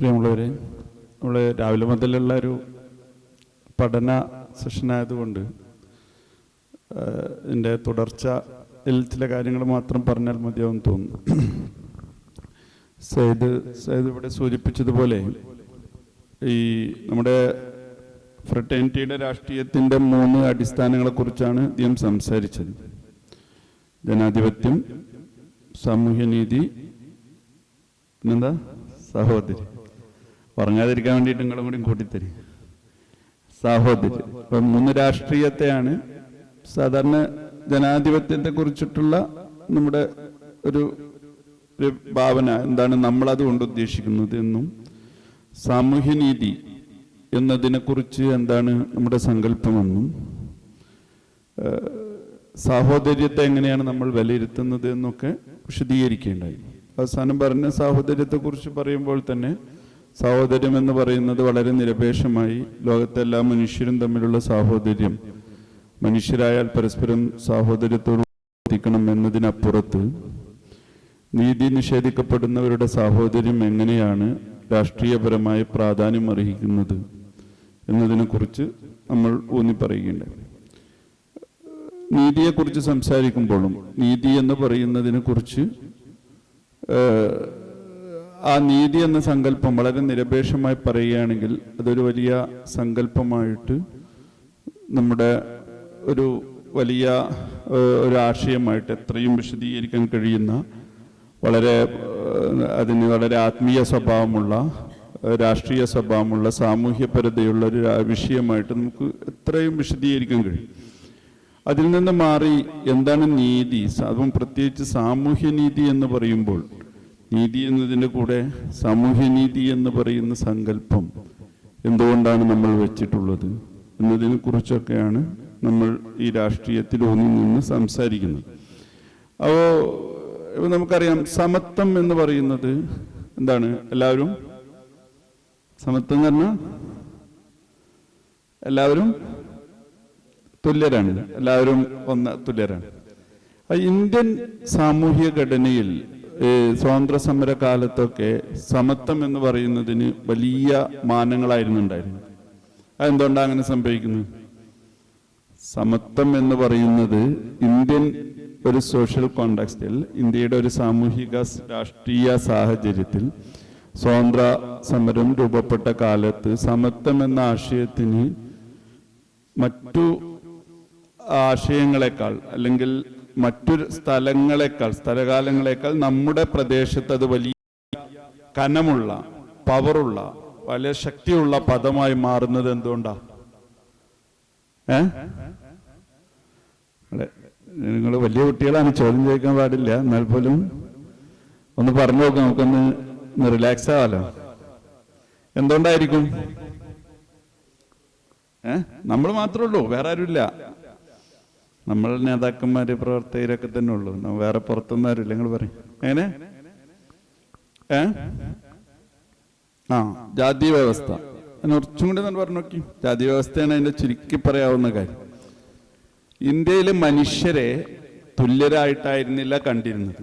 പ്രിയമുള്ളവരെ, നമ്മൾ രാവിലെ മുതലുള്ള ഒരു പഠന സെഷനായതുകൊണ്ട് ഇതിൻ്റെ തുടർച്ചയിൽ ചില കാര്യങ്ങൾ മാത്രം പറഞ്ഞാൽ മതിയാവും തോന്നുന്നു. സയ്യിദ് ഇവിടെ സൂചിപ്പിച്ചതുപോലെ ഈ നമ്മുടെ ഫ്രട്ടേണിറ്റിയുടെ രാഷ്ട്രീയത്തിൻ്റെ 3 അടിസ്ഥാനങ്ങളെക്കുറിച്ചാണ് അദ്ദേഹം സംസാരിച്ചത്. ജനാധിപത്യം, സാമൂഹ്യനീതി, പിന്നെന്താ സഹോദരി. പറഞ്ഞാതിരിക്കാൻ വേണ്ടിയിട്ട് നിങ്ങളും കൂടി കൂട്ടിത്തരും. സഹോദരി. അപ്പം 3 രാഷ്ട്രീയത്തെയാണ് സാധാരണ ജനാധിപത്യത്തെ കുറിച്ചിട്ടുള്ള നമ്മുടെ ഒരു ഭാവന എന്താണ് നമ്മളത് കൊണ്ട് ഉദ്ദേശിക്കുന്നത് എന്നും, സാമൂഹ്യനീതി എന്നതിനെക്കുറിച്ച് എന്താണ് നമ്മുടെ സങ്കല്പമെന്നും, സാഹോദര്യത്തെ എങ്ങനെയാണ് നമ്മൾ വിലയിരുത്തുന്നത് എന്നൊക്കെ വിശദീകരിക്കേണ്ടായി. അവസാനം പറഞ്ഞ സാഹോദര്യത്തെക്കുറിച്ച് പറയുമ്പോൾ തന്നെ സാഹോദര്യം എന്ന് പറയുന്നത് വളരെ നിരപേക്ഷമായി ലോകത്തെ എല്ലാ മനുഷ്യരും തമ്മിലുള്ള സാഹോദര്യം, മനുഷ്യരായാൽ പരസ്പരം സാഹോദര്യത്തോട് എത്തിക്കണം എന്നതിനപ്പുറത്ത് നീതി നിഷേധിക്കപ്പെടുന്നവരുടെ സാഹോദര്യം എങ്ങനെയാണ് രാഷ്ട്രീയപരമായി പ്രാധാന്യം അർഹിക്കുന്നത് എന്നതിനെക്കുറിച്ച് നമ്മൾ ഊന്നി പറയുകയുണ്ടായി. നീതിയെക്കുറിച്ച് സംസാരിക്കുമ്പോഴും നീതി എന്ന് പറയുന്നതിനെ കുറിച്ച് ആ നീതി എന്ന സങ്കല്പം വളരെ നിരപേക്ഷമായി പറയുകയാണെങ്കിൽ അതൊരു വലിയ സങ്കല്പമായിട്ട് നമ്മുടെ ഒരു വലിയ ഒരു ആശയമായിട്ട് എത്രയും വിശദീകരിക്കാൻ കഴിയുന്ന അതിന് വളരെ ആത്മീയ സ്വഭാവമുള്ള, രാഷ്ട്രീയ സ്വഭാവമുള്ള, സാമൂഹ്യപരതയുള്ള ഒരു വിഷയമായിട്ട് നമുക്ക് എത്രയും വിശദീകരിക്കാൻ കഴിയും. അതിൽ നിന്ന് മാറി എന്താണ് നീതി, അതും പ്രത്യേകിച്ച് സാമൂഹ്യനീതി എന്ന് പറയുമ്പോൾ നീതി എന്നതിൻ്റെ കൂടെ സാമൂഹ്യനീതി എന്ന് പറയുന്ന സങ്കല്പം എന്തുകൊണ്ടാണ് നമ്മൾ വെച്ചിട്ടുള്ളത് എന്നതിനെ കുറിച്ചൊക്കെയാണ് നമ്മൾ ഈ രാഷ്ട്രീയത്തിൽ ഊന്നി നിന്ന് സംസാരിക്കുന്നത്. അപ്പോൾ നമുക്കറിയാം, സമത്വം എന്ന് പറയുന്നത് എന്താണ്? എല്ലാവരും സമത്വം എന്ന് പറഞ്ഞാൽ എല്ലാവരും തുല്യരാണ്, എല്ലാവരും തുല്യരാണ്. ഇന്ത്യൻ സാമൂഹ്യ ഘടനയിൽ സ്വാതന്ത്ര്യ സമര കാലത്തൊക്കെ സമത്വം എന്ന് പറയുന്നതിന് വലിയ മാനങ്ങളായിരുന്നു ഉണ്ടായിരുന്നത്. അതെന്തുകൊണ്ടാണ് അങ്ങനെ സംഭവിക്കുന്നത്? സമത്വം എന്ന് പറയുന്നത് ഇന്ത്യൻ ഒരു സോഷ്യൽ കോണ്ടെക്സ്റ്റിൽ, ഇന്ത്യയുടെ ഒരു സാമൂഹിക രാഷ്ട്രീയ സാഹചര്യത്തിൽ സ്വാതന്ത്ര്യ സമരം രൂപപ്പെട്ട കാലത്ത് സമത്വം എന്ന ആശയത്തിന് മറ്റു ആശയങ്ങളെക്കാൾ അല്ലെങ്കിൽ മറ്റു സ്ഥലകാലങ്ങളെക്കാൾ നമ്മുടെ പ്രദേശത്ത് അത് വലിയ കനമുള്ള, പവറുള്ള, വലിയ ശക്തിയുള്ള പദമായി മാറുന്നത് എന്തുകൊണ്ടാ? നിങ്ങൾ വലിയ കുട്ടികളാണ്, ചോദ്യം ചോദിക്കാൻ പാടില്ല. എന്നാൽ പോലും ഒന്ന് പറഞ്ഞു നോക്കാം, നമുക്കൊന്ന് റിലാക്സ് ആവാലോ. എന്തുകൊണ്ടായിരിക്കും? നമ്മൾ മാത്രമേ ഉള്ളൂ, വേറെ ആരുമില്ല. നമ്മൾ നേതാക്കന്മാര്, പ്രവർത്തകരൊക്കെ തന്നെ ഉള്ളൂ, വേറെ പുറത്തൊന്നും ആരുമില്ല. നിങ്ങൾ പറയും എങ്ങനെ? ജാതി വ്യവസ്ഥ. കുറച്ചും കൂടി നമ്മൾ പറഞ്ഞു നോക്കി. ജാതി വ്യവസ്ഥയാണ് അതിന്റെ ചുരുക്കി പറയാവുന്ന കാര്യം. ഇന്ത്യയിലെ മനുഷ്യരെ തുല്യരായിട്ടായിരുന്നില്ല കണ്ടിരുന്നത്.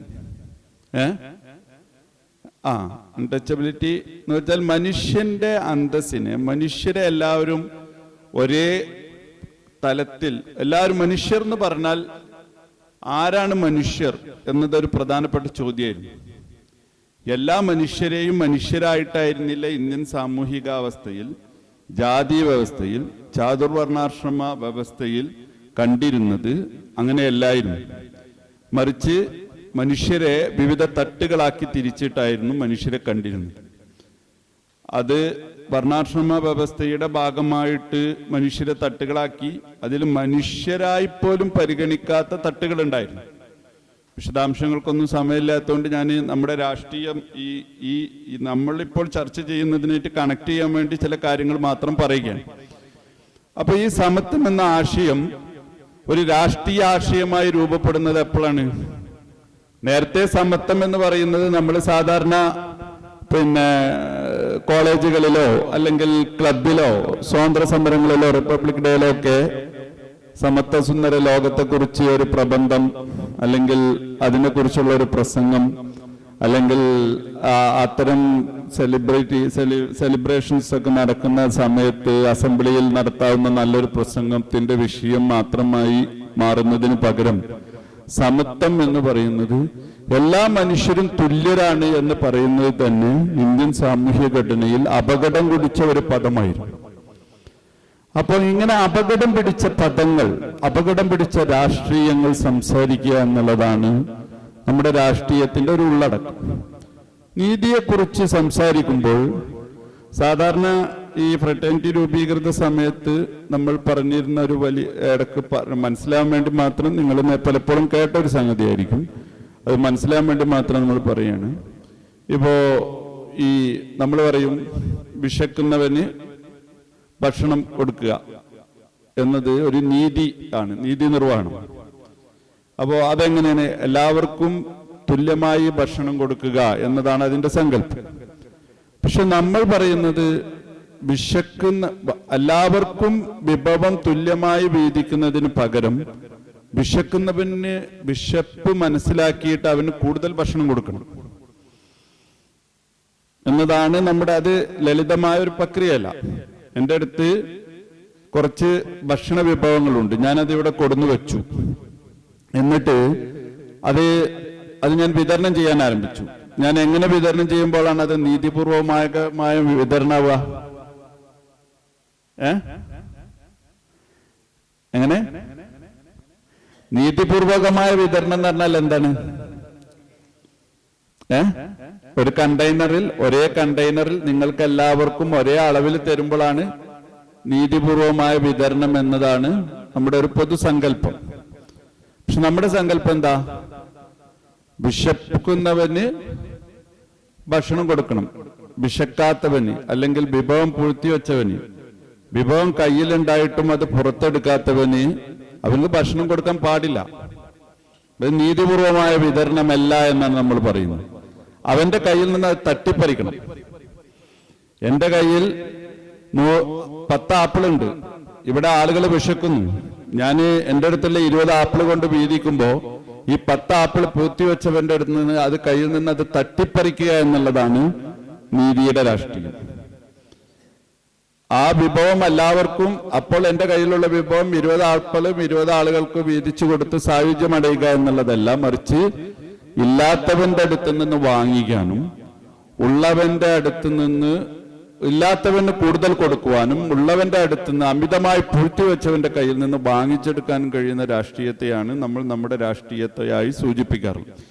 അൺടച്ചബിലിറ്റി എന്ന് വെച്ചാൽ മനുഷ്യന്റെ അന്തസ്സിനെ, മനുഷ്യരെ എല്ലാവരും ഒരേ തലത്തിൽ, എല്ലാവരും മനുഷ്യർ എന്ന് പറഞ്ഞാൽ ആരാണ് മനുഷ്യർ എന്നതൊരു പ്രധാനപ്പെട്ട ചോദ്യമായിരുന്നു. എല്ലാ മനുഷ്യരെയും മനുഷ്യരായിട്ടായിരുന്നില്ല ഇന്ത്യൻ സാമൂഹികാവസ്ഥയിൽ, ജാതി വ്യവസ്ഥയിൽ, ചാതുർവർണ്ണാശ്രമ വ്യവസ്ഥയിൽ കണ്ടിരുന്നത്. അങ്ങനെയല്ലായിരുന്നു. മറിച്ച് മനുഷ്യരെ വിവിധ തട്ടുകളാക്കി തിരിച്ചിട്ടായിരുന്നു മനുഷ്യരെ കണ്ടിരുന്നത്. അത് വർണ്ണാശ്രമ വ്യവസ്ഥയുടെ ഭാഗമായിട്ട് മനുഷ്യരെ തട്ടുകളാക്കി, അതിൽ മനുഷ്യരായി പോലും പരിഗണിക്കാത്ത തട്ടുകളുണ്ടായിരുന്നു. വിശദാംശങ്ങൾക്കൊന്നും സമയമില്ലാത്തതുകൊണ്ട് ഞാൻ നമ്മുടെ രാഷ്ട്രീയം ഈ നമ്മളിപ്പോൾ ചർച്ച ചെയ്യുന്നതിനായിട്ട് കണക്ട് ചെയ്യാൻ വേണ്ടി ചില കാര്യങ്ങൾ മാത്രം പറയുകയാണ്. അപ്പൊ ഈ സമത്വം എന്ന ആശയം ഒരു രാഷ്ട്രീയ ആശയമായി രൂപപ്പെടുന്നത് എപ്പോഴാണ്? നേരത്തെ സമത്വം എന്ന് പറയുന്നത് നമ്മൾ സാധാരണ കോളേജുകളിലോ അല്ലെങ്കിൽ ക്ലബിലോ സ്വാതന്ത്ര്യ സമരങ്ങളിലോ റിപ്പബ്ലിക് ഡേയിലോ ഒക്കെ സമത്വസുന്ദര ലോകത്തെക്കുറിച്ച് ഒരു പ്രബന്ധം അല്ലെങ്കിൽ അതിനെക്കുറിച്ചുള്ള ഒരു പ്രസംഗം അല്ലെങ്കിൽ അത്തരം സെലിബ്രേഷൻസ് ഒക്കെ നടക്കുന്ന സമയത്ത് അസംബ്ലിയിൽ നടത്താവുന്ന നല്ലൊരു പ്രസംഗത്തിന്റെ വിഷയം മാത്രമായി മാറുന്നതിന് പകരം സമത്വം എന്ന് പറയുന്നത് എല്ലാ മനുഷ്യരും തുല്യരാണ് എന്ന് പറയുന്നത് തന്നെ ഇന്ത്യൻ സാമൂഹ്യ ഘടനയിൽ അപകടം പിടിച്ച ഒരു പദമായിരുന്നു. അപ്പോൾ ഇങ്ങനെ അപകടം പിടിച്ച പദങ്ങൾ, അപകടം പിടിച്ച രാഷ്ട്രീയങ്ങൾ സംസാരിക്കുക എന്നുള്ളതാണ് നമ്മുടെ രാഷ്ട്രീയത്തിന്റെ ഒരു ഉള്ളടക്കം. നീതിയെക്കുറിച്ച് സംസാരിക്കുമ്പോൾ സാധാരണ ഈ ഫ്രട്ടേണിറ്റി രൂപീകൃത സമയത്ത് നമ്മൾ പറഞ്ഞിരുന്ന ഒരു വലിയ ഇടക്ക് മനസ്സിലാവാൻ വേണ്ടി മാത്രം നിങ്ങൾ പലപ്പോഴും കേട്ട ഒരു സംഗതിയായിരിക്കും, അത് മനസ്സിലാവാൻ വേണ്ടി മാത്രം നമ്മൾ പറയാണ്. ഇപ്പോ ഈ നമ്മൾ പറയും വിശക്കുന്നവന് ഭക്ഷണം കൊടുക്കുക എന്നത് ഒരു നീതി ആണ്, നീതി നിർവ്വഹണം. അപ്പോൾ അതെങ്ങനെയാണ്? എല്ലാവർക്കും തുല്യമായി ഭക്ഷണം കൊടുക്കുക എന്നതാണ് അതിന്റെ സങ്കല്പം. പക്ഷെ നമ്മൾ പറയുന്നത് എല്ലാവർക്കും വിഭവം തുല്യമായി വീതിക്കുന്നതിന് പകരം വിശക്കുന്നവന് വിശപ്പ് മനസ്സിലാക്കിയിട്ട് അവന് കൂടുതൽ ഭക്ഷണം കൊടുക്കണം എന്നതാണ് നമ്മുടെ. അത് ലളിതമായ ഒരു പ്രക്രിയയല്ല. എൻ്റെ അടുത്ത് കുറച്ച് ഭക്ഷണ വിഭവങ്ങളുണ്ട്, ഞാനത് ഇവിടെ കൊടുന്നു വെച്ചു. എന്നിട്ട് അത് ഞാൻ വിതരണം ചെയ്യാൻ ആരംഭിച്ചു. ഞാൻ എങ്ങനെ വിതരണം ചെയ്യുമ്പോഴാണ് അത് നീതിപൂർവമായ വിതരണമാവുക? എങ്ങനെ? നീതിപൂർവകമായ വിതരണം എന്ന് പറഞ്ഞാൽ എന്താണ്? ഒരു കണ്ടെയ്നറിൽ, ഒരേ കണ്ടെയ്നറിൽ നിങ്ങൾക്ക് എല്ലാവർക്കും ഒരേ അളവിൽ തരുമ്പോഴാണ് നീതിപൂർവമായ വിതരണം എന്നതാണ് നമ്മുടെ ഒരു പൊതുസങ്കല്പം. പക്ഷെ നമ്മുടെ സങ്കല്പം എന്താ? വിശക്കുന്നവന് ഭക്ഷണം കൊടുക്കണം, വിശക്കാത്തവന് അല്ലെങ്കിൽ വിഭവം പൂഴ്ത്തിവെച്ചവന്, വിഭവം കയ്യിലുണ്ടായിട്ടും അത് പുറത്തെടുക്കാത്തവന് അവന് ഭക്ഷണം കൊടുക്കാൻ പാടില്ല. അത് നീതിപൂർവമായ വിതരണമല്ല എന്നാണ് നമ്മൾ പറയുന്നത്. അവന്റെ കയ്യിൽ നിന്ന് അത് തട്ടിപ്പറിക്കണം. എന്റെ കയ്യിൽ 10 ആപ്പിളുണ്ട്, ഇവിടെ ആളുകൾ വിശക്കുന്നു, ഞാൻ എൻ്റെ അടുത്തുള്ള 20 ആപ്പിൾ കൊണ്ട് വീതിക്കുമ്പോ ഈ 10 ആപ്പിൾ പൂത്തിവെച്ചവന്റെ അടുത്ത് നിന്ന് അത് കയ്യിൽ നിന്ന് അത് തട്ടിപ്പറിക്കുക എന്നുള്ളതാണ് നീതിയുടെ രാഷ്ട്രീയം. ആ വിഭവം എല്ലാവർക്കും, അപ്പോൾ എൻ്റെ കയ്യിലുള്ള വിഭവം 20 ആപ്പിളും 20 ആളുകൾക്ക് വീതിച്ചു കൊടുത്ത് സായുജ്യം അടയുക എന്നുള്ളതല്ല, മറിച്ച് ഇല്ലാത്തവന്റെ അടുത്ത് നിന്ന് വാങ്ങിക്കാനും ഉള്ളവന്റെ അടുത്ത് നിന്ന് ഇല്ലാത്തവന് കൂടുതൽ കൊടുക്കുവാനും ഉള്ളവന്റെ അടുത്ത് നിന്ന് അമിതമായി പൂഴ്ത്തിവെച്ചവന്റെ കയ്യിൽ നിന്ന് വാങ്ങിച്ചെടുക്കാനും കഴിയുന്ന രാഷ്ട്രീയത്തെയാണ് നമ്മൾ നമ്മുടെ രാഷ്ട്രീയത്തെയായി സൂചിപ്പിക്കാറുള്ളത്.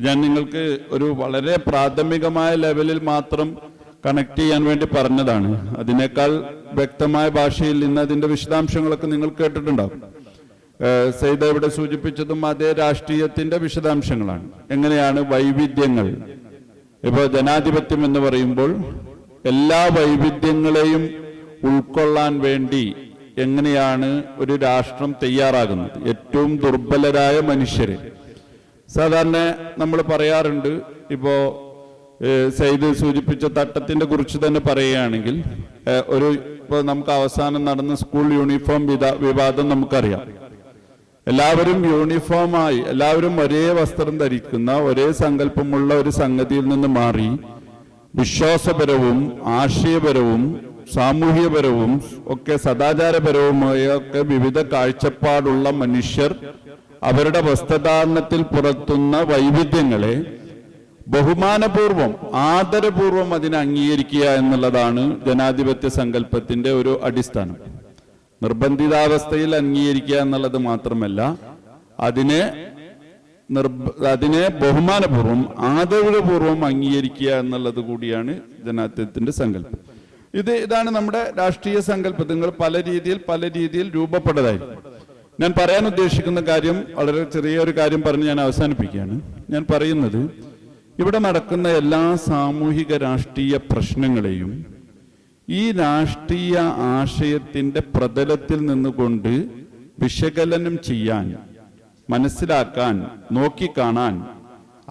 ഞാൻ നിങ്ങൾക്ക് ഒരു വളരെ പ്രാഥമികമായ ലെവലിൽ മാത്രം കണക്ട് ചെയ്യാൻ വേണ്ടി പറഞ്ഞതാണ്. അതിനേക്കാൾ വ്യക്തമായ ഭാഷയിൽ ഇന്ന് അതിന്റെ വിശദാംശങ്ങളൊക്കെ നിങ്ങൾ കേട്ടിട്ടുണ്ടാകും. സൈദ ഇവിടെ സൂചിപ്പിച്ചതും അതേ രാഷ്ട്രീയത്തിന്റെ വിശദാംശങ്ങളാണ്. എങ്ങനെയാണ് വൈവിധ്യങ്ങൾ? ഇപ്പോ ജനാധിപത്യം എന്ന് പറയുമ്പോൾ എല്ലാ വൈവിധ്യങ്ങളെയും ഉൾക്കൊള്ളാൻ വേണ്ടി എങ്ങനെയാണ് ഒരു രാഷ്ട്രം തയ്യാറാകുന്നത്? ഏറ്റവും ദുർബലരായ മനുഷ്യരെ സാധാരണ നമ്മൾ പറയാറുണ്ട്. ഇപ്പോ സൈദ് സൂചിപ്പിച്ച തട്ടത്തിന്റെ കുറിച്ച് തന്നെ പറയുകയാണെങ്കിൽ, ഇപ്പോൾ നമുക്ക് അവസാനം നടന്ന സ്കൂൾ യൂണിഫോം വിവാദം നമുക്കറിയാം. എല്ലാവരും യൂണിഫോമായി, എല്ലാവരും ഒരേ വസ്ത്രം ധരിക്കുന്ന ഒരേ സങ്കല്പമുള്ള ഒരു സംഗതിയിൽ നിന്ന് മാറി വിശ്വാസപരവും ആശയപരവും സാമൂഹ്യപരവും ഒക്കെ സദാചാരപരവുമായ ഒക്കെ വിവിധ കാഴ്ചപ്പാടുള്ള മനുഷ്യർ അവരുടെ വസ്ത്രധാരണത്തിൽ പുറത്തുന്ന വൈവിധ്യങ്ങളെ ബഹുമാനപൂർവം ആദരപൂർവം അതിനെ അംഗീകരിക്കുക എന്നുള്ളതാണ് ജനാധിപത്യ സങ്കല്പത്തിന്റെ ഒരു അടിസ്ഥാനം. നിർബന്ധിതാവസ്ഥയിൽ അംഗീകരിക്കുക എന്നുള്ളത് മാത്രമല്ല, അതിനെ ബഹുമാനപൂർവം ആദരപൂർവം അംഗീകരിക്കുക എന്നുള്ളത് കൂടിയാണ് ജനാധിപത്യത്തിന്റെ സങ്കല്പം. ഇതാണ് നമ്മുടെ രാഷ്ട്രീയ സങ്കല്പങ്ങൾ പല രീതിയിൽ രൂപപ്പെട്ടതായിരിക്കും. ഞാൻ പറയാൻ ഉദ്ദേശിക്കുന്ന കാര്യം വളരെ ചെറിയൊരു കാര്യം പറഞ്ഞ് ഞാൻ അവസാനിപ്പിക്കുകയാണ്. ഞാൻ പറയുന്നത്, ഇവിടെ നടക്കുന്ന എല്ലാ സാമൂഹിക രാഷ്ട്രീയ പ്രശ്നങ്ങളെയും ഈ രാഷ്ട്രീയ ആശയത്തിന്റെ പ്രതലത്തിൽ നിന്നുകൊണ്ട് വിശകലനം ചെയ്യാൻ, മനസ്സിലാക്കാൻ, നോക്കിക്കാണാൻ,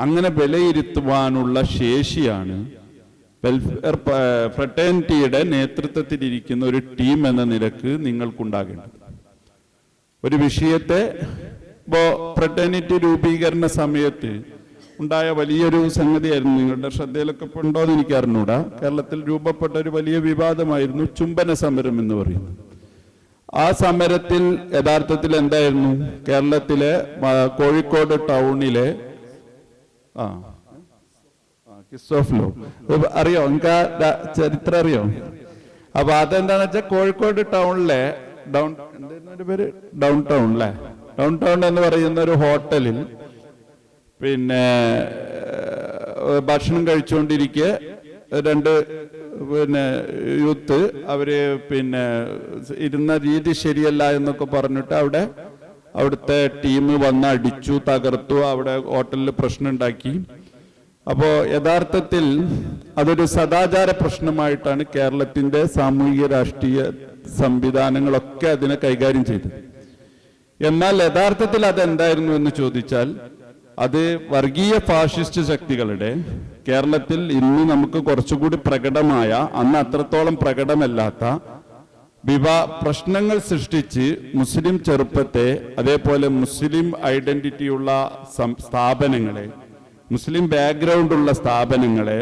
അങ്ങനെ വിലയിരുത്തുവാനുള്ള ശേഷിയാണ് വെൽഫെയർ ഫ്രട്ടേണിറ്റിയുടെ നേതൃത്വത്തിലിരിക്കുന്ന ഒരു ടീം എന്ന നിലക്ക് നിങ്ങൾക്കുണ്ടാകേണ്ടത്. ഒരു വിഷയത്തെ, ഇപ്പോൾ ഫ്രട്ടേണിറ്റി രൂപീകരണ സമയത്ത് ഉണ്ടായ വലിയൊരു സംഗതിയായിരുന്നു. നിങ്ങളുടെ ശ്രദ്ധയിലൊക്കെ ഉണ്ടോ എന്ന് എനിക്ക് അറിഞ്ഞൂടാ. കേരളത്തിൽ രൂപപ്പെട്ട ഒരു വലിയ വിവാദമായിരുന്നു ചുംബന സമരം എന്ന് പറയുന്നത്. ആ സമരത്തിൽ യഥാർത്ഥത്തിൽ എന്തായിരുന്നു, കേരളത്തിലെ കോഴിക്കോട് ടൗണിലെ കിസ് ഓഫ് ലോ അറിയോ? നിങ്ങൾക്ക് ചരിത്രം അറിയോ? അപ്പൊ അതെന്താന്ന് വെച്ചാൽ കോഴിക്കോട് ടൗണിലെ ഡൗൺ ടൗൺ അല്ലേ, ഡൗൺ ടൗൺ എന്ന് പറയുന്ന ഒരു ഹോട്ടലിൽ പിന്നെ ഭക്ഷണം കഴിച്ചുകൊണ്ടിരിക്കെ രണ്ട് യൂത്ത് അവര് ഇരുന്ന രീതി ശരിയല്ല എന്നൊക്കെ പറഞ്ഞിട്ട് അവിടുത്തെ ടീം വന്ന് അടിച്ചു, തകർത്തു, അവിടെ ഹോട്ടലിൽ പ്രശ്നം ഉണ്ടാക്കി. അപ്പോ യഥാർത്ഥത്തിൽ അതൊരു സദാചാര പ്രശ്നമായിട്ടാണ് കേരളത്തിന്റെ സാമൂഹിക രാഷ്ട്രീയ സംവിധാനങ്ങളൊക്കെ അതിനെ കൈകാര്യം ചെയ്തത്. എന്നാൽ യഥാർത്ഥത്തിൽ അതെന്തായിരുന്നു എന്ന് ചോദിച്ചാൽ അത് വർഗീയ ഫാഷിസ്റ്റ് ശക്തികളുടെ കേരളത്തിൽ ഇന്ന് നമുക്ക് കുറച്ചുകൂടി പ്രകടമായ, അന്ന് അത്രത്തോളം പ്രകടമല്ലാത്ത പ്രശ്നങ്ങൾ സൃഷ്ടിച്ച് മുസ്ലിം ചെറുപ്പത്തെ, അതേപോലെ മുസ്ലിം ഐഡന്റിറ്റിയുള്ള സ്ഥാപനങ്ങളെ, മുസ്ലിം ബാക്ക്ഗ്രൗണ്ട് ഉള്ള സ്ഥാപനങ്ങളെ,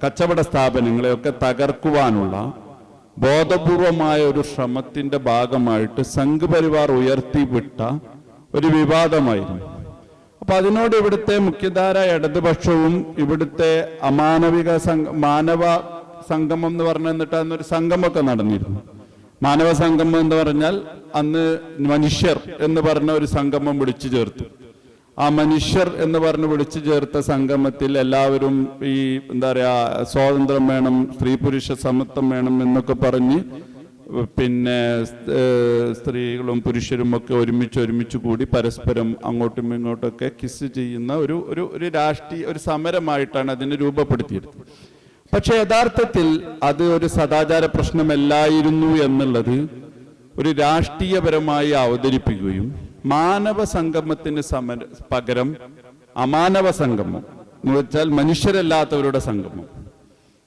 കച്ചവട സ്ഥാപനങ്ങളെ ഒക്കെ തകർക്കുവാനുള്ള ബോധപൂർവമായ ഒരു ശ്രമത്തിന്റെ ഭാഗമായിട്ട് സംഘപരിവാർ ഉയർത്തിവിട്ട ഒരു വിവാദമായിരുന്നു. അപ്പൊ അതിനോട് ഇവിടുത്തെ മുഖ്യധാര ഇടതുപക്ഷവും ഇവിടുത്തെ മാനവ സംഗമം എന്ന് പറഞ്ഞിട്ട് അന്നൊരു സംഗമമൊക്കെ നടന്നിരുന്നു. മാനവ സംഗമം എന്ന് പറഞ്ഞാൽ അന്ന് മനുഷ്യർ എന്ന് പറഞ്ഞ ഒരു സംഗമം വിളിച്ചു ചേർത്തു. ആ മനുഷ്യർ എന്ന് പറഞ്ഞ് വിളിച്ചു ചേർത്ത സംഗമത്തിൽ എല്ലാവരും ഈ സ്വാതന്ത്ര്യം വേണം, സ്ത്രീ പുരുഷ സമത്വം വേണം എന്നൊക്കെ പറഞ്ഞ് സ്ത്രീകളും പുരുഷരും ഒക്കെ ഒരുമിച്ച് കൂടി പരസ്പരം അങ്ങോട്ടും ഇങ്ങോട്ടൊക്കെ കിസ് ചെയ്യുന്ന ഒരു രാഷ്ട്രീയ ഒരു സമരമായിട്ടാണ് അതിനെ രൂപപ്പെടുത്തിയത്. പക്ഷെ യഥാർത്ഥത്തിൽ അത് ഒരു സദാചാര പ്രശ്നമല്ലായിരുന്നു എന്നുള്ളത് ഒരു രാഷ്ട്രീയപരമായി അവതരിപ്പിക്കുകയും മാനവ സംഗമത്തിന് പകരം അമാനവ സംഗമം എന്ന് വെച്ചാൽ മനുഷ്യരല്ലാത്തവരുടെ സംഗമം.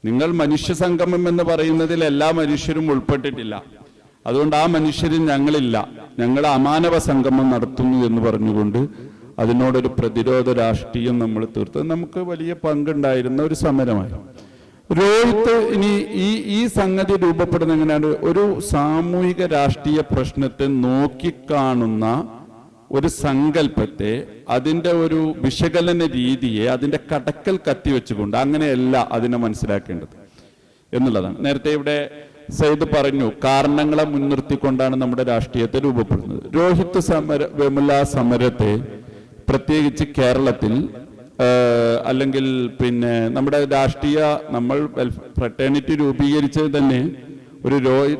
നിങ്ങൾ മനുഷ്യ സംഗമം എന്ന് പറയുന്നതിൽ എല്ലാ മനുഷ്യരും ഉൾപ്പെട്ടിട്ടില്ല, അതുകൊണ്ട് ആ മനുഷ്യരിൽ ഞങ്ങളില്ല, ഞങ്ങൾ അമാനവ സംഗമം നടത്തുന്നു എന്ന് പറഞ്ഞുകൊണ്ട് അതിനോടൊരു പ്രതിരോധ രാഷ്ട്രീയം നമ്മൾ തീർത്തത് നമുക്ക് വലിയ പങ്കുണ്ടായിരുന്ന ഒരു സമരമായി. രോഹിത്ത് ഇനി ഈ സംഗതി രൂപപ്പെടുന്ന എങ്ങനെയാണ്, ഒരു സാമൂഹിക രാഷ്ട്രീയ പ്രശ്നത്തെ നോക്കിക്കാണുന്ന ഒരു സങ്കല്പത്തെ, അതിൻ്റെ ഒരു വിശകലന രീതിയെ അതിൻ്റെ കടക്കൽ കത്തിവെച്ചുകൊണ്ട് അങ്ങനെയല്ല അതിനെ മനസ്സിലാക്കേണ്ടത് എന്നുള്ളതാണ്. നേരത്തെ ഇവിടെ സയ്യിദ് പറഞ്ഞു, കാരണങ്ങളെ മുൻനിർത്തിക്കൊണ്ടാണ് നമ്മുടെ രാഷ്ട്രീയത്തെ രൂപപ്പെടുന്നത്. രോഹിത്ത് വെമുല സമരത്തെ പ്രത്യേകിച്ച് കേരളത്തിൽ അല്ലെങ്കിൽ നമ്മുടെ രാഷ്ട്രീയ നമ്മൾ ഫ്രട്ടേണിറ്റി രൂപീകരിച്ചത് തന്നെ ഒരു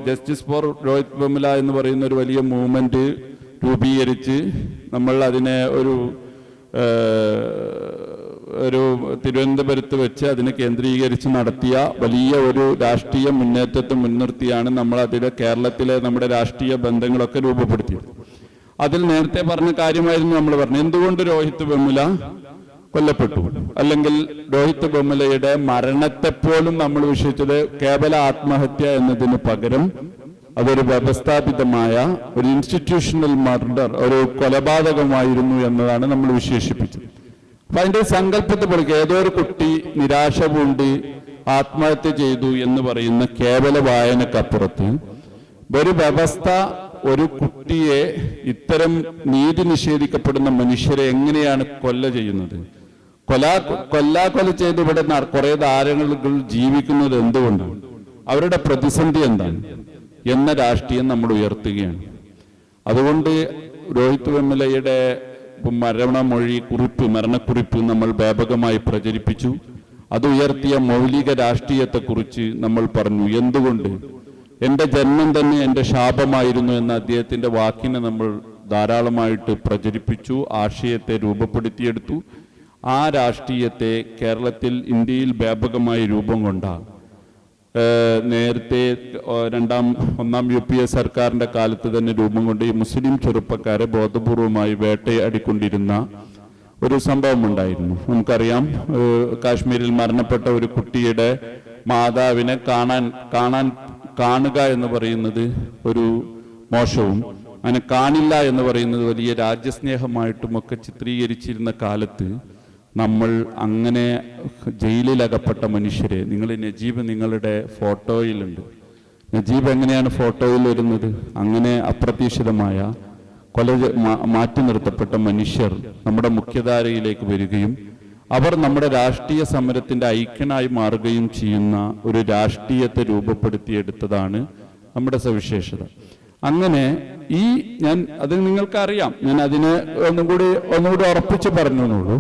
ജസ്റ്റിസ് ഫോർ രോഹിത് വെമുല എന്ന് പറയുന്ന ഒരു വലിയ മൂവ്മെന്റ് രൂപീകരിച്ച് നമ്മൾ അതിനെ ഒരു തിരുവനന്തപുരത്ത് വെച്ച് അതിനെ കേന്ദ്രീകരിച്ച് നടത്തിയ വലിയ ഒരു രാഷ്ട്രീയ മുന്നേറ്റത്തെ മുൻനിർത്തിയാണ് നമ്മൾ അതിലെ കേരളത്തിലെ നമ്മുടെ രാഷ്ട്രീയ ബന്ധങ്ങളൊക്കെ രൂപപ്പെടുത്തിയത്. അതിൽ നേരത്തെ പറഞ്ഞ കാര്യമായിരുന്നു നമ്മൾ പറഞ്ഞു, എന്തുകൊണ്ട് രോഹിത് വെമുല കൊല്ലപ്പെട്ടു, അല്ലെങ്കിൽ രോഹിത് വെമുലയുടെ മരണത്തെപ്പോലും നമ്മൾ വിശ്വസിച്ചത് കേവല ആത്മഹത്യ എന്നതിന് പകരം അതൊരു വ്യവസ്ഥാപിതമായ ഒരു ഇൻസ്റ്റിറ്റ്യൂഷണൽ മർഡർ, ഒരു കൊലപാതകമായിരുന്നു എന്നതാണ് നമ്മൾ വിശേഷിപ്പിച്ചത്. അപ്പൊ അതിന്റെ സങ്കല്പത്തെ പൊളിക്കുക, ഏതോ ഒരു കുട്ടി നിരാശ പൂണ്ട് ആത്മഹത്യ ചെയ്തു എന്ന് പറയുന്ന കേവല വായനക്കപ്പുറത്ത് ഒരു വ്യവസ്ഥ ഒരു കുട്ടിയെ, ഇത്തരം നീതി നിഷേധിക്കപ്പെടുന്ന മനുഷ്യരെ എങ്ങനെയാണ് കൊല്ല ചെയ്യുന്നത്, കൊല ചെയ്ത് ഇവിടെ കുറെ ധാരകൾ ജീവിക്കുന്നത് എന്തുകൊണ്ടാണ്, അവരുടെ പ്രതിസന്ധി എന്താണ് എന്ന രാഷ്ട്രീയം നമ്മൾ ഉയർത്തുകയാണ്. അതുകൊണ്ട് രോഹിത് വെമുലയുടെ മരണക്കുറിപ്പ് നമ്മൾ വ്യാപകമായി പ്രചരിപ്പിച്ചു. അത് ഉയർത്തിയ മൗലിക രാഷ്ട്രീയത്തെക്കുറിച്ച് നമ്മൾ പറഞ്ഞു. എന്തുകൊണ്ട് എൻ്റെ ജന്മം തന്നെ എൻ്റെ ശാപമായിരുന്നു എന്ന അദ്ദേഹത്തിൻ്റെ വാക്കിനെ നമ്മൾ ധാരാളമായിട്ട് പ്രചരിപ്പിച്ചു, ആശയത്തെ രൂപപ്പെടുത്തിയെടുത്തു. ആ രാഷ്ട്രീയത്തെ കേരളത്തിൽ, ഇന്ത്യയിൽ വ്യാപകമായി രൂപം കൊണ്ട നേരത്തെ ഒന്നാം UPA സർക്കാരിൻ്റെ കാലത്ത് തന്നെ രൂപം കൊണ്ട് ഈ മുസ്ലിം ചെറുപ്പക്കാരെ ബോധപൂർവമായി വേട്ടയാടിക്കൊണ്ടിരുന്ന ഒരു സംഭവം ഉണ്ടായിരുന്നു. നമുക്കറിയാം, കാശ്മീരിൽ മരണപ്പെട്ട ഒരു കുട്ടിയുടെ മാതാവിനെ കാണുക എന്ന് പറയുന്നത് ഒരു മോശവും അങ്ങനെ കാണില്ല എന്ന് പറയുന്നത് വലിയ രാജ്യസ്നേഹമായിട്ടുമൊക്കെ ചിത്രീകരിച്ചിരുന്ന കാലത്ത് നമ്മൾ അങ്ങനെ ജയിലിലകപ്പെട്ട മനുഷ്യരെ, നിങ്ങൾ നജീബ് നിങ്ങളുടെ ഫോട്ടോയിലുണ്ട്. നജീബ് എങ്ങനെയാണ് ഫോട്ടോയിൽ വരുന്നത്? അങ്ങനെ അപ്രതീക്ഷിതമായ മാറ്റി നിർത്തപ്പെട്ട മനുഷ്യർ നമ്മുടെ മുഖ്യധാരയിലേക്ക് വരികയും അവർ നമ്മുടെ രാഷ്ട്രീയ സമരത്തിന്റെ ഐക്യനായി മാറുകയും ചെയ്യുന്ന ഒരു രാഷ്ട്രീയത്തെ രൂപപ്പെടുത്തിയെടുത്തതാണ് നമ്മുടെ സവിശേഷത. അങ്ങനെ അത് നിങ്ങൾക്കറിയാം, ഞാൻ അതിനെ ഒന്നുകൂടി ഉറപ്പിച്ച് പറഞ്ഞുള്ളൂ.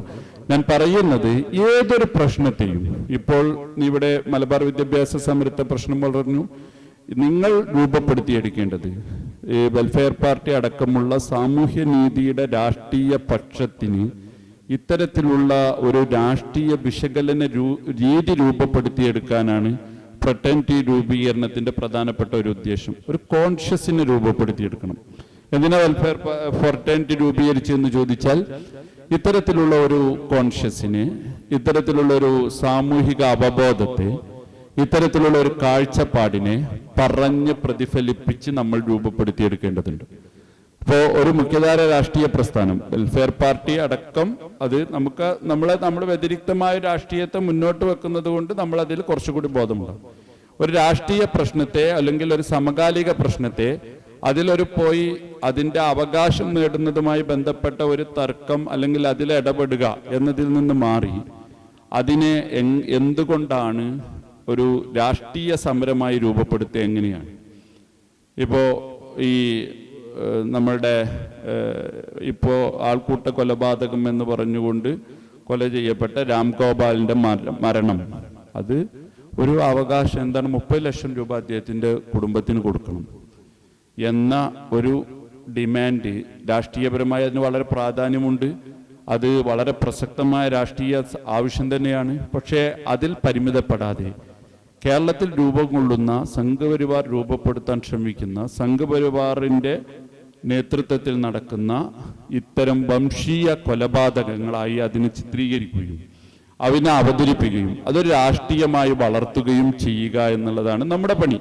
ഞാൻ പറയുന്നത് ഏതൊരു പ്രശ്നത്തെയും, ഇപ്പോൾ ഇവിടെ മലബാർ വിദ്യാഭ്യാസ സമരത്തെ പ്രശ്നം പറഞ്ഞു, നിങ്ങൾ രൂപപ്പെടുത്തിയെടുക്കേണ്ടത് വെൽഫെയർ പാർട്ടി അടക്കമുള്ള സാമൂഹ്യ നീതിയുടെ രാഷ്ട്രീയ പക്ഷത്തിന് ഇത്തരത്തിലുള്ള ഒരു രാഷ്ട്രീയ വിശകലന രീതി രൂപപ്പെടുത്തിയെടുക്കാനാണ് ഫ്രട്ടേണിറ്റി രൂപീകരണത്തിന്റെ പ്രധാനപ്പെട്ട ഒരു ഉദ്ദേശം. ഒരു കോൺഷ്യസിനെ രൂപപ്പെടുത്തിയെടുക്കണം. എന്തിനാ വെൽഫെയർ ഫ്രട്ടേണിറ്റി രൂപീകരിച്ചെന്ന് ചോദിച്ചാൽ, ഇത്തരത്തിലുള്ള ഒരു കോൺഷ്യസിനെ, ഇത്തരത്തിലുള്ള ഒരു സാമൂഹിക അവബോധത്തെ, ഇത്തരത്തിലുള്ള ഒരു കാഴ്ചപ്പാടിനെ പറഞ്ഞ് പ്രതിഫലിപ്പിച്ച് നമ്മൾ രൂപപ്പെടുത്തിയെടുക്കേണ്ടതുണ്ട്. ഇപ്പോൾ ഒരു മുഖ്യധാര രാഷ്ട്രീയ പ്രസ്ഥാനം, വെൽഫെയർ പാർട്ടി അടക്കം, അത് നമ്മുടെ വ്യതിരിക്തമായ രാഷ്ട്രീയത്തെ മുന്നോട്ട് വെക്കുന്നത് കൊണ്ട് നമ്മൾ അതിൽ കുറച്ചുകൂടി ബോധമുണ്ടാകും. ഒരു രാഷ്ട്രീയ പ്രശ്നത്തെ അല്ലെങ്കിൽ ഒരു സമകാലിക പ്രശ്നത്തെ പോയി അതിൻ്റെ അവകാശം നേടുന്നതുമായി ബന്ധപ്പെട്ട ഒരു തർക്കം അല്ലെങ്കിൽ അതിൽ ഇടപെടുക എന്നതിൽ നിന്ന് മാറി അതിനെ എന്തുകൊണ്ടാണ് ഒരു രാഷ്ട്രീയ സമരമായി രൂപപ്പെടുത്തുക, എങ്ങനെയാണ്? ഇപ്പോൾ നമ്മളുടെ ഇപ്പോൾ ആൾക്കൂട്ട കൊലപാതകം എന്ന് പറഞ്ഞുകൊണ്ട് കൊല ചെയ്യപ്പെട്ട രാം ഗോപാലിന്റെ മരണം, അത് ഒരു അവകാശം എന്താണ്, 30 ലക്ഷം രൂപ അദ്ദേഹത്തിന്റെ കുടുംബത്തിന് കൊടുക്കണം എന്ന ഒരു ഡിമാൻഡ് രാഷ്ട്രീയപരമായി അതിന് വളരെ പ്രാധാന്യമുണ്ട്. അത് വളരെ പ്രസക്തമായ രാഷ്ട്രീയ ആവശ്യം തന്നെയാണ്. പക്ഷേ അതിൽ പരിമിതപ്പെടാതെ കേരളത്തിൽ രൂപം കൊള്ളുന്ന സംഘപരിവാർ രൂപപ്പെടുത്താൻ ശ്രമിക്കുന്ന സംഘപരിവാറിന്റെ നേതൃത്വത്തിൽ നടക്കുന്ന ഇത്തരം വംശീയ കൊലപാതകങ്ങളായി അതിനെ ചിത്രീകരിക്കുകയും അതിനെ അവതരിപ്പിക്കുകയും അതൊരു രാഷ്ട്രീയമായി വളർത്തുകയും ചെയ്യുക എന്നുള്ളതാണ് നമ്മുടെ പണി.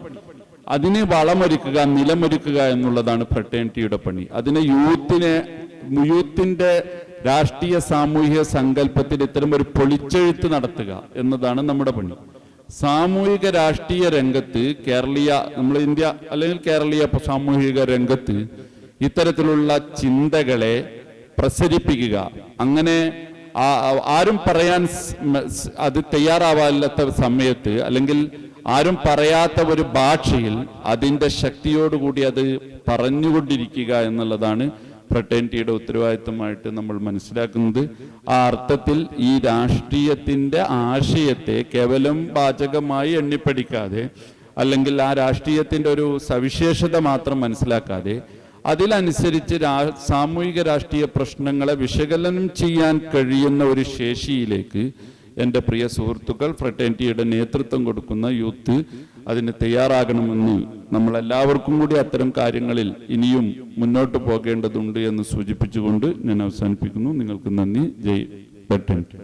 അതിനെ വളമൊരുക്കുക, നിലമൊരുക്കുക എന്നുള്ളതാണ് ഫ്രട്ടേണിറ്റിയുടെ പണി. അതിനെ യൂത്തിന്റെ രാഷ്ട്രീയ സാമൂഹിക സങ്കല്പത്തിൽ ഇത്തരം ഒരു പൊളിച്ചെഴുത്ത് നടത്തുക എന്നതാണ് നമ്മുടെ പണി. സാമൂഹിക രാഷ്ട്രീയ രംഗത്ത് നമ്മൾ ഇന്ത്യ അല്ലെങ്കിൽ കേരളീയ സാമൂഹിക രംഗത്ത് ഇത്തരത്തിലുള്ള ചിന്തകളെ പ്രസരിപ്പിക്കുക, അങ്ങനെ ആരും പറയാൻ അത് തയ്യാറാവാത്ത സമയത്ത് അല്ലെങ്കിൽ ആരും പറയാത്ത ഒരു ഭാഷയിൽ അതിൻ്റെ ശക്തിയോടുകൂടി അത് പറഞ്ഞുകൊണ്ടിരിക്കുക എന്നുള്ളതാണ് ഫ്രട്ടേണിറ്റിയുടെ ഉത്തരവാദിത്തമായിട്ട് നമ്മൾ മനസ്സിലാക്കുന്നത്. ആ അർത്ഥത്തിൽ ഈ രാഷ്ട്രീയത്തിൻ്റെ ആശയത്തെ കേവലം വാചകമായി എണ്ണിപ്പടിക്കാതെ അല്ലെങ്കിൽ ആ രാഷ്ട്രീയത്തിൻ്റെ ഒരു സവിശേഷത മാത്രം മനസ്സിലാക്കാതെ അതിലനുസരിച്ച് സാമൂഹിക രാഷ്ട്രീയ പ്രശ്നങ്ങളെ വിശകലനം ചെയ്യാൻ കഴിയുന്ന ഒരു ശേഷിയിലേക്ക് എൻ്റെ പ്രിയ സുഹൃത്തുക്കൾ, ഫ്രട്ടേണിറ്റിയുടെ നേതൃത്വം കൊടുക്കുന്ന യൂത്ത് അതിന് തയ്യാറാകണമെന്ന് നമ്മളെല്ലാവർക്കും കൂടി അത്തരം കാര്യങ്ങളിൽ ഇനിയും മുന്നോട്ട് പോകേണ്ടതുണ്ട് എന്ന് സൂചിപ്പിച്ചുകൊണ്ട് ഞാൻ അവസാനിപ്പിക്കുന്നു. നിങ്ങൾക്ക് നന്ദി. ജയ് ഫ്രട്ടേണിറ്റി.